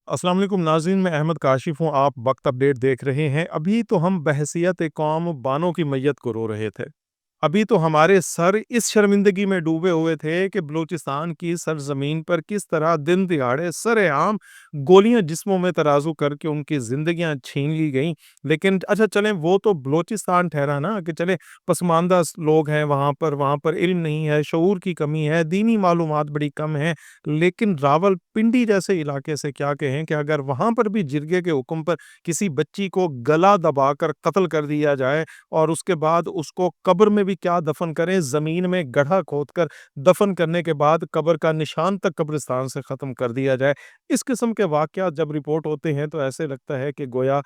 अस्सलाम वालेकुम नाज़रीन, मैं अहमद काशिफ़ हूँ। आप वक्त अपडेट देख रहे हैं। अभी तो हम बहैसियत कौम बानों की मैयत को रो रहे थे। अभी तो हमारे सर इस शर्मिंदगी में डूबे हुए थे कि बलूचिस्तान की सरज़मीन पर किस तरह दिन दिहाड़े सरेआम गोलियां जिस्मों में तराजू करके उनकी जिंदगियां छीन ली गईं। लेकिन अच्छा चलें, वो तो बलूचिस्तान ठहरा ना, कि चले पसमानदा लोग हैं वहाँ पर इल्म नहीं है, शऊर की कमी है, दीनी मालूमात बड़ी कम है। लेकिन रावलपिंडी जैसे इलाके से क्या कहें कि अगर वहाँ पर भी जिरगे के हुक्म पर किसी बच्ची को गला दबाकर कत्ल कर दिया जाए और उसके बाद उसको कब्र में भी क्या दफन करें, ज़मीन में गड्ढा खोदकर दफन करने के बाद कब्र का निशान तक कब्रिस्तान से ख़त्म कर दिया जाए। इस किस्म के वाक़यात जब रिपोर्ट होते हैं तो ऐसे लगता है कि गोया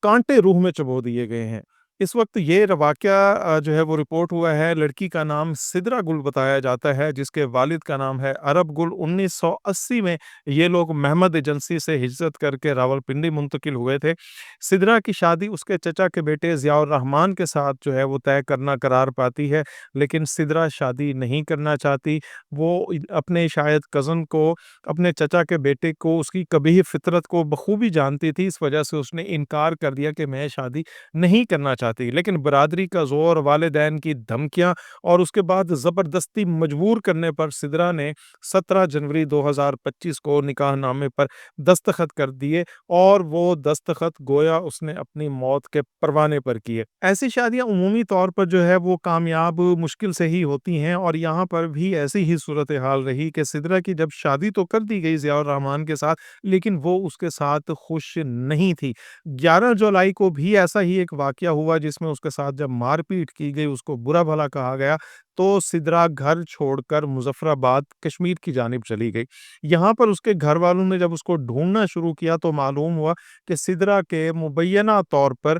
कांटे रूह में चबो दिए गए हैं। इस वक़्त ये वाक़या जो है वो रिपोर्ट हुआ है। लड़की का नाम सिदरा गुल बताया जाता है, जिसके वालिद का नाम है अरब गुल। 1980 में ये लोग महमद एजेंसी से हिजरत करके रावलपिंडी मुंतकिल हुए थे। सिदरा की शादी उसके चचा के बेटे ज़ियाउर रहमान के साथ जो है वो तय करना करार पाती है, लेकिन सिदरा शादी नहीं करना चाहती। वो अपने शायद कज़न को, अपने चचा के बेटे को, उसकी कबीह फ़ितरत को बखूबी जानती थी। इस वजह से उसने इनकार कर दिया कि मैं शादी नहीं करना चाहती। लेकिन बरादरी का ज़ोर, वालिदैन की धमकियाँ और उसके बाद ज़बरदस्ती मजबूर करने पर सिदरा ने 17 जनवरी 2025 को निकाहनामे पर दस्तखत कर दिए और वो दस्तखत गोया उसने अपनी मौत के परवाने पर किए। ऐसी शादियाँ उमूमी तौर पर जो है वो कामयाब मुश्किल से ही होती हैं, और यहाँ पर भी ऐसी ही सूरत हाल रही कि सिदरा की जब शादी तो कर दी गई ज़ियाउर रहमान के साथ, लेकिन वो उसके साथ खुश नहीं थी। 11 जुलाई को भी ऐसा ही एक वाक़या हुआ जिसमें उसके साथ जब मारपीट की गई, उसको बुरा-भला कहा गया, तो सिदरा घर छोड़कर मुज़फ़्फ़राबाद कश्मीर की जानिब चली गई। यहाँ पर उसके घरवालों ने जब उसको ढूँढना शुरू किया तो मालूम हुआ कि सिदरा के मुबैयना तौर पर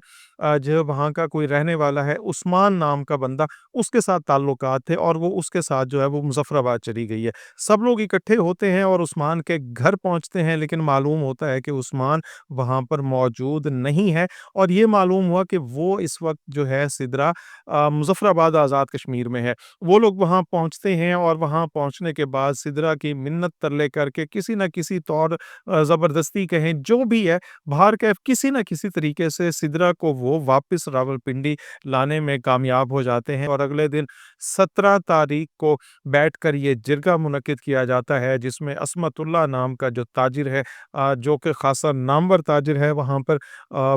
जो वहाँ का कोई रहने वाला है, उस्मान नाम का बंदा, उसके साथ ताल्लुकात थे और वो उसके साथ जो है वो मुज़फ़्फ़राबाद चली गई है। सब लोग इकट्ठे होते हैं और उस्मान के घर पहुँचते हैं, लेकिन मालूम होता है कि उस्मान वहाँ पर मौजूद नहीं है, और ये मालूम हुआ कि वो इस वक़्त जो है सिदरा मुज़फ़्फ़राबाद आज़ाद कश्मीर में है। वो लोग वहाँ पहुँचते हैं और वहाँ पहुँचने के बाद सिदरा की मिन्नत तरले करके किसी न किसी तौर ज़बरदस्ती कहें जो भी है, बाहर के किसी न किसी तरीके से सिदरा को वो वापस रावलपिंडी लाने में कामयाब हो जाते हैं, और अगले दिन 17 तारीख को बैठकर ये जिरगा मुनक्किद किया जाता है, जिसमें अस्मतुल्लाह नाम का जो ताजिर है, जो कि ख़ासा नामवर ताजिर है वहाँ पर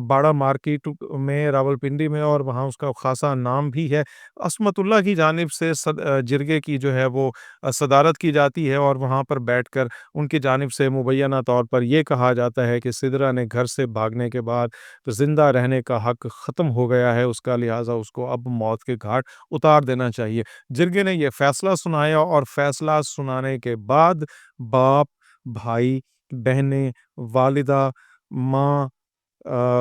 बाड़ा मार्केट में रावलपिंडी में, और वहाँ उसका ख़ासा नाम भी है। अस्मतुल्लाह की जानिब से जिरगे की जो है वो सदारत की जाती है, और वहाँ पर बैठकर उनकी जानिब से मुबैना तौर पर ये कहा जाता है कि सिदरा ने घर से भागने के बाद तो ज़िंदा रहने का हक़ ख़त्म हो गया है उसका, लिहाज़ा उसको अब मौत के घाट उतार देना चाहिए। जिरगे ने ये फ़ैसला सुनाया, और फ़ैसला सुनाने के बाद बाप, भाई, बहनें, वालिदा, माँ,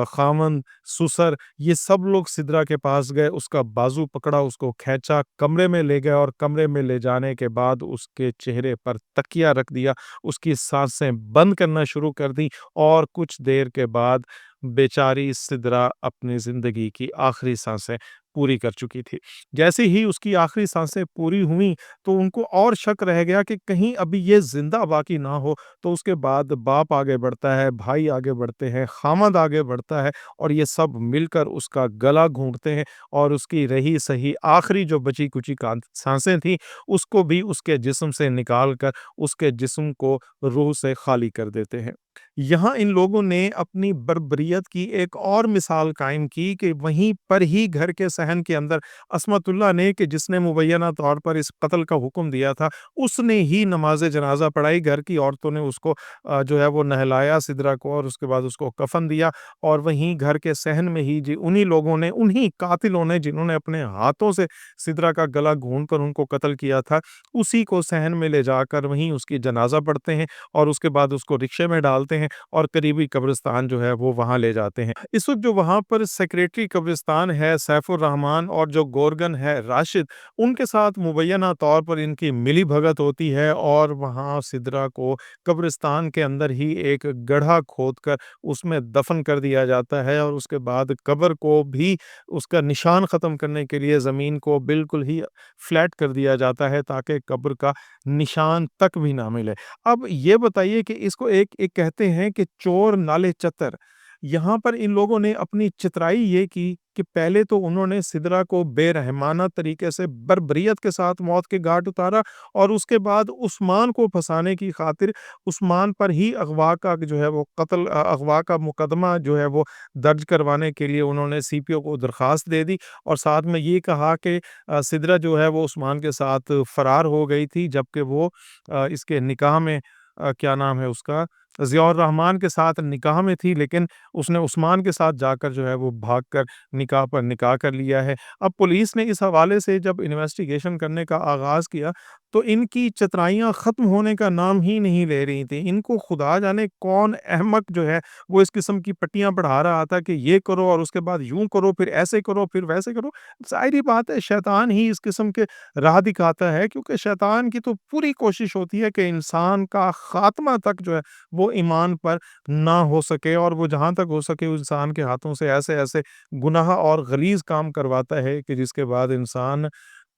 खामन, ससुर, ये सब लोग सिदरा के पास गए, उसका बाजू पकड़ा, उसको खींचा, कमरे में ले गए, और कमरे में ले जाने के बाद उसके चेहरे पर तकिया रख दिया, उसकी साँसें बंद करना शुरू कर दी, और कुछ देर के बाद बेचारी सिदरा अपनी ज़िंदगी की आखिरी साँसें पूरी कर चुकी थी। जैसे ही उसकी आखिरी साँसें पूरी हुईं, तो उनको और शक रह गया कि कहीं अभी ये ज़िंदा बाकी ना हो। तो उसके बाद बाप आगे बढ़ता है, भाई आगे बढ़ते हैं, खामद आगे बढ़ता है, और ये सब मिलकर उसका गला घूंटते हैं, और उसकी रही सही आखिरी जो बची-कुची साँसें थीं, उसको भी उसके जिस्म से निकाल कर उसके जिस्म को रूह से खाली कर देते हैं। यहाँ इन लोगों ने अपनी बर्बरियत की एक और मिसाल कायम की कि वहीं पर ही घर के सहन के अंदर अस्मतुल्लाह ने, कि जिसने मुबैना तौर पर इस कत्ल का हुक्म दिया था, उसने ही नमाज़ जनाज़ा पढ़ाई। घर की औरतों ने उसको जो है वो नहलाया सिदरा को, और उसके बाद उसको कफ़न दिया, और वहीं घर के सहन में ही जी उन्हीं लोगों ने, उन्हीं कातिलों ने जिन्होंने अपने हाथों से सिदरा का गला घूंट कर उनको कत्ल किया था, उसी को सहन में ले जाकर वहीं उसकी जनाज़ा पढ़ते हैं, और उसके बाद उसको रिक्शे में डालते हैं और करीबी कब्रिस्तान जो है वो वहाँ ले जाते हैं। इस वक़्त जो वहाँ पर सेक्रेटरी कब्रिस्तान है सैफुर रहमान, और जो गोरगन है राशिद, उनके साथ मुबैना तौर पर इनकी मिली-भगत होती है, और वहाँ सिदरा को कब्रिस्तान के अंदर ही एक गड्ढा खोदकर उसमें दफ़न कर दिया जाता है, और उसके बाद कब्र को भी उसका निशान ख़त्म करने के लिए ज़मीन को बिल्कुल ही फ्लैट कर दिया जाता है, ताकि कब्र का निशान तक भी ना मिले। अब ये बताइए कि इसको एक एक कहते कहते हैं कि चोर नाले चतर। यहाँ पर इन लोगों ने अपनी चितराई ये की कि पहले तो उन्होंने सिदरा को बेरहमाना तरीके से बर्बरियत के साथ मौत के घाट उतारा और उसके बाद उस्मान को फँसाने की खातिर उस्मान पर ही अगवा का जो है वो अगवा का मुकदमा जो है वो दर्ज करवाने के लिए उन्होंने सीपीओ को दरख्वास्त दे दी और साथ में ये कहा कि सिदरा जो है वो उस्मान के साथ फरार हो गई थी, जबकि वो इसके निकाह में क्या नाम है उसका, ज़ियाउर रहमान के साथ निकाह में थी, लेकिन उसने उस्मान के साथ जाकर जो है वो भागकर निकाह पर निकाह कर लिया है। अब पुलिस ने इस हवाले से जब इन्वेस्टिगेशन करने का आगाज़ किया, तो इनकी चतराइयाँ ख़त्म होने का नाम ही नहीं ले रही थी। इनको खुदा जाने कौन अहमक जो है, वो इस किस्म की पट्टियाँ पढ़ा रहा था कि ये करो और उसके बाद यूँ करो, फिर ऐसे करो, फिर वैसे करो। ज़ाहिर-सी बात है, शैतान ही इस किस्म के राह दिखाता है, क्योंकि शैतान की तो पूरी कोशिश होती है कि इंसान का ख़ात्मा तक जो है वो ईमान पर ना हो सके और वो जहाँ तक हो सके उस इंसान के हाथों से ऐसे-ऐसे गुनाह और गलीज़ काम करवाता है कि जिसके बाद इंसान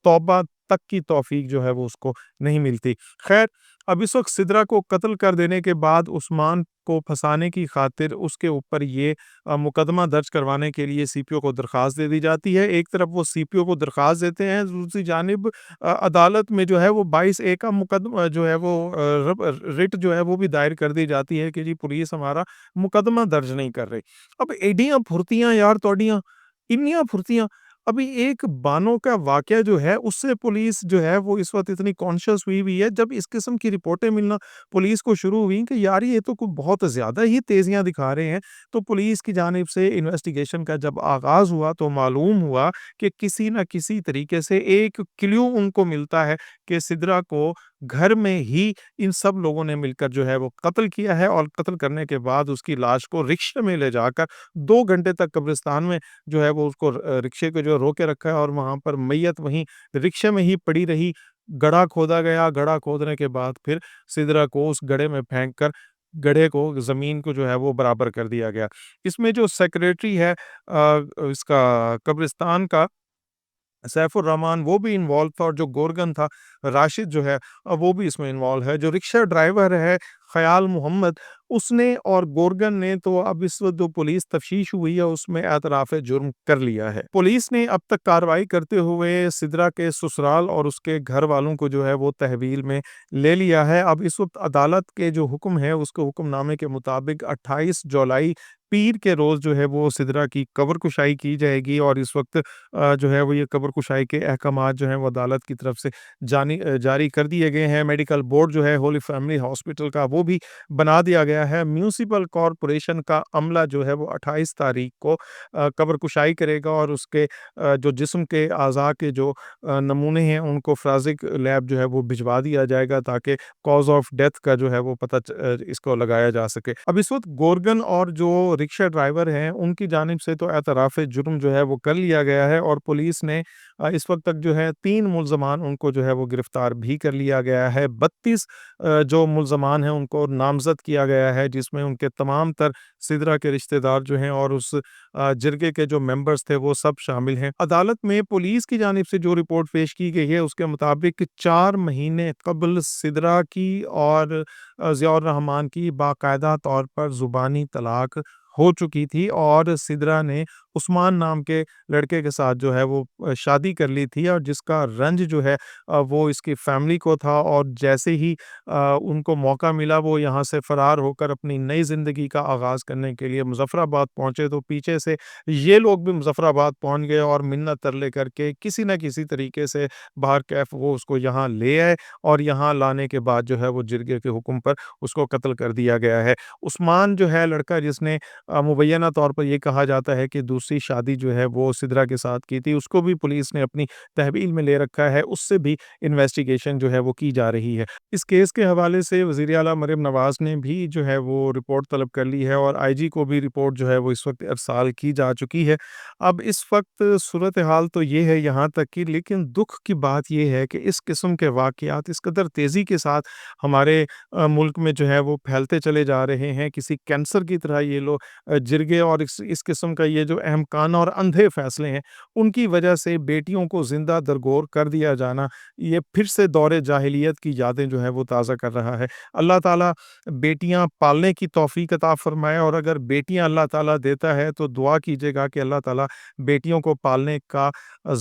तौबा तक की तौफ़ीक जो है वो उसको नहीं मिलती। ख़ैर, अब इस वक़्त सिदरा को कत्ल कर देने के बाद उस्मान को फँसाने की ख़ातिर उसके ऊपर ये मुकदमा दर्ज करवाने के लिए सीपीओ को दरख़्वास्त दे दी जाती है। एक तरफ वो सीपीओ को दरख़्वास्त देते हैं, दूसरी जानिब अदालत में जो है वो 22 ए का मुकदमा जो है वो रिट जो है वो भी दायर कर दी जाती है कि जी पुलिस हमारा मुकदमा दर्ज नहीं कर रही। अब एडियां फुर्तियां यार तोड़ियां, इन्नियां फुर्तियां। अभी एक बानो का वाकया जो है उससे पुलिस जो है वो इस वक्त इतनी कॉन्शियस हुई हुई है, जब इस किस्म की रिपोर्टें मिलना पुलिस को शुरू हुई कि यार ये तो कुछ बहुत ज़्यादा ही तेजियां दिखा रहे हैं, तो पुलिस की जानिब से इन्वेस्टिगेशन का जब आगाज़ हुआ तो मालूम हुआ कि किसी न किसी तरीके से एक क्लू उनको मिलता है कि सिदरा को घर में ही इन सब लोगों ने मिलकर जो है वो कत्ल किया है और कत्ल करने के बाद उसकी लाश को रिक्शे में ले जाकर 2 घंटे तक कब्रिस्तान में जो है वो उसको रिक्शे को जो रोके रखा है और वहाँ पर मैयत वहीं रिक्शे में ही पड़ी रही। गड्ढा खोदा गया, गड्ढा खोदने के बाद फिर सिदरा को उस गड्ढे में फेंक कर गड्ढे को ज़मीन को जो है वो बराबर कर दिया गया। इसमें जो सेक्रेटरी है इसका कब्रिस्तान का, सैफुर रहमान, वो भी इन्वॉल्व था और जो गोरगन था, राशिद जो है वो भी इसमें इन्वॉल्व है। जो रिक्शा ड्राइवर है ख़याल मोहम्मद, उसने और गोरगन ने तो अब इस वक़्त जो पुलिस तफ्तीश हुई है उसमें एतराफ़ जुर्म कर लिया है। पुलिस ने अब तक कार्रवाई करते हुए सिदरा के ससुराल और उसके घर वालों को जो है वो तहवील में ले लिया है। अब इस वक़्त अदालत के जो हुक्म है उसके हुक्मनामे के मुताबिक 28 जुलाई पीर के रोज़ जो है वो सिदरा की कब्र कुशाई की जाएगी और इस वक़्त जो है वो ये कब्र कुशाई के अहकामात जो हैं वो अदालत की तरफ से जारी कर दिए गए हैं। मेडिकल बोर्ड जो है होली फैमिली हॉस्पिटल का वो भी बना दिया गया है। म्युनिसिपल कॉर्पोरेशन का अमला जो है वो 28 तारीख को कब्र कुशाई करेगा और उसके जो जिस्म के अज़ा के जो नमूने हैं उनको फोरेंसिक लैब जो है वो भिजवा दिया जाएगा ताकि कॉज़ ऑफ डेथ का जो है वो इसको लगाया जा सके। अब इस वक़्त गोरगन और जो रिक्शा ड्राइवर हैं उनकी जानिब से तो एतराफ़ जुर्म जो है वो कर लिया गया है और पुलिस ने इस वक़्त तक जो है 3 मुल्ज़मान उनको जो है वो गिरफ्तार भी कर लिया गया है। 32 जो मुल्ज़मान हैं उनको नामज़द किया गया है, जिसमें उनके तमाम तर सिदरा के रिश्तेदार जो हैं और उस जिरगे के जो मेंबर्स थे वो सब शामिल हैं। अदालत में पुलिस की जानिब से जो रिपोर्ट पेश की गई है उसके मुताबिक 4 महीने कबल सिदरा की और ज़ियाउर रहमान की बाकायदा तौर पर ज़ुबानी तलाक हो चुकी थी और सिदरा ने उस्मान नाम के लड़के के साथ जो है वो शादी कर ली थी और जिसका रंज जो है वो इसकी फैमिली को था और जैसे ही उनको मौका मिला वो यहाँ से फ़रार होकर अपनी नई ज़िंदगी का आगाज़ करने के लिए मुज़फ़्फ़राबाद पहुँचे, तो पीछे से ये लोग भी मुज़फ़्फ़राबाद पहुँच गए और मिन्नत तरले करके किसी न किसी तरीके से बाहर कैफ़ वो उसको यहाँ ले आए और यहाँ लाने के बाद जो है वो जिरगे के हुक्म पर उसको कत्ल कर दिया गया है। उस्मान जो है लड़का जिसने मुबैना तौर पर ये कहा जाता है कि दूसरी शादी जो है वो सिदरा के साथ की थी, उसको भी पुलिस ने अपनी तहवील में ले रखा है, उससे भी इन्वेस्टिगेशन जो है वो की जा रही है। इस केस के हवाले से वज़ीर आला मरियम नवाज़ ने भी जो है वो रिपोर्ट तलब कर ली है और आईजी को भी रिपोर्ट जो है वो इस वक्त अरसाल की जा चुकी है। अब इस वक्त सूरत हाल तो ये है यहाँ तक की, लेकिन दुख की बात ये है कि इस किस्म के वाक़यात इस कदर तेज़ी के साथ हमारे मुल्क में जो है वो फैलते चले जा रहे हैं, किसी कैंसर की तरह ये लोग जिरगे और इस किस्म का ये जो احمقانہ اور اندھے فیصلے ہیں، ان کی وجہ سے بیٹیوں کو زندہ درگور کر دیا جانا، یہ پھر سے دور جاہلیت کی یادیں جو ہے وہ تازہ کر رہا ہے۔ اللہ تعالیٰ بیٹیاں پالنے کی توفیق عطا فرمائے، اور اگر بیٹیاں اللہ تعالیٰ دیتا ہے تو دعا کیجیے گا کہ اللہ تعالیٰ بیٹیوں کو پالنے کا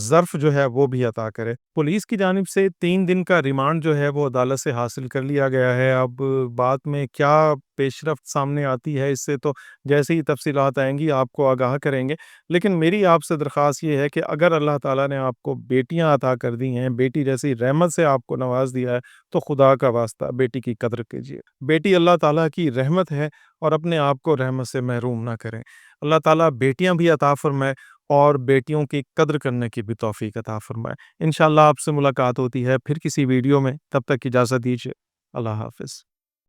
ظرف جو ہے وہ بھی عطا کرے۔ پولیس کی جانب سے 3 دن کا ریمانڈ جو ہے وہ عدالت سے حاصل کر لیا گیا ہے۔ اب بعد میں کیا پیش رفت سامنے آتی ہے، اس سے تو جیسے ہی تفصیلات آئیں گی آپ کو آگاہ کریں گے، لیکن میری آپ سے درخواست یہ ہے کہ اگر اللہ تعالیٰ نے آپ کو بیٹیاں عطا کر دی ہیں، بیٹی جیسی رحمت سے آپ کو نواز دیا ہے، تو خدا کا واسطہ بیٹی کی قدر کیجیے۔ بیٹی اللہ تعالیٰ کی رحمت ہے، اور اپنے آپ کو رحمت سے محروم نہ کریں۔ اللہ تعالیٰ بیٹیاں بھی عطا فرمائے اور بیٹیوں کی قدر کرنے کی بھی توفیق عطا فرمائے۔ انشاءاللہ آپ سے ملاقات ہوتی ہے پھر کسی ویڈیو میں، تب تک اجازت دیجیے۔ اللہ حافظ۔